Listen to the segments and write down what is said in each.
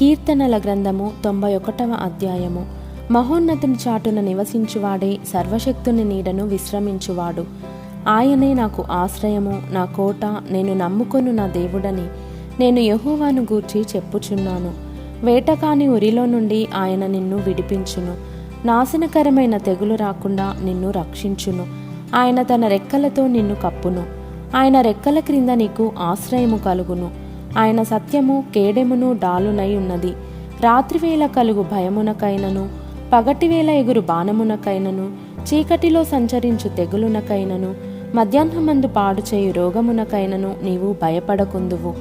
కీర్తనల గ్రంథము 91వ అధ్యాయము. మహోన్నతుని చాటున నివసించువాడే సర్వశక్తుని నీడను విశ్రమించువాడు. ఆయనే నాకు ఆశ్రయము, నా కోట, నేను నమ్ముకొను నా దేవుడని నేను యెహోవాను గూర్చి చెప్పుచున్నాను. వేటకాని ఉరిలో నుండి ఆయన నిన్ను విడిపించును. నాశనకరమైన తెగులు రాకుండా నిన్ను రక్షించును. ఆయన తన రెక్కలతో నిన్ను కప్పును. ఆయన రెక్కల క్రింద నీకు ఆశ్రయము కలుగును. ఆయన సత్యము కేడెమును డాలునై ఉన్నది. రాత్రివేళ కలుగు భయమునకైనను, పగటివేళ ఎగురు బాణమునకైనను, చీకటిలో సంచరించు తెగులునకైనను, మధ్యాహ్నమందు పాడు చేయు రోగమునకైనను నీవు భయపడకుందువు.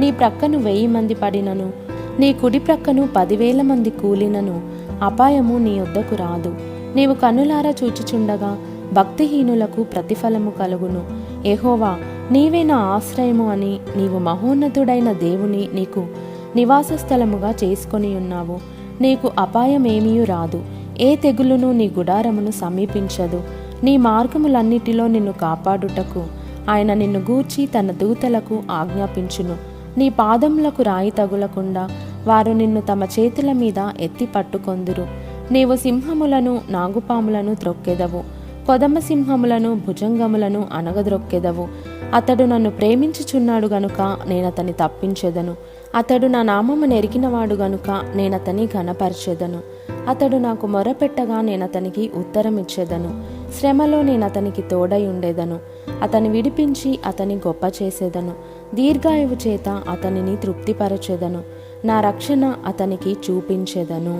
నీ ప్రక్కను 1000 మంది పడినను, నీ కుడి ప్రక్కను 10,000 మంది కూలినను అపాయము నీ యొద్దకు రాదు. నీవు కన్నులారా చూచుచుండగా భక్తిహీనులకు ప్రతిఫలము కలుగును. యెహోవా, నీవే నా ఆశ్రయము అని నీవు మహోన్నతుడైన దేవుని నీకు నివాస స్థలముగా చేసుకొని ఉన్నావు. నీకు అపాయమేమీయూ రాదు. ఏ తెగులును నీ గుడారమును సమీపించదు. నీ మార్గములన్నిటిలో నిన్ను కాపాడుటకు ఆయన నిన్ను గూర్చి తన దూతలకు ఆజ్ఞాపించును. నీ పాదములకు రాయి తగులకుండా వారు నిన్ను తమ చేతుల మీద ఎత్తి పట్టుకొందురు. నీవు సింహములను నాగుపాములను త్రొక్కెదవు, కొదమ సింహములను భుజంగములను అనగద్రొక్కెదవు. అతడు నన్ను ప్రేమించుచున్నాడు గనుక నేనతని తప్పించెదను. అతడు నా నామము నెరిగినవాడు గనుక నేనతని ఘనపరచెదను. అతడు నాకు మొరపెట్టగా నేనతనికి ఉత్తరమిచ్చెదను. శ్రమలో నేనతనికి తోడై ఉండేదను. అతని విడిపించి అతని గొప్ప చేసేదను. దీర్ఘాయువు చేత అతనిని తృప్తిపరచెదను. నా రక్షణ అతనికి చూపించెదను.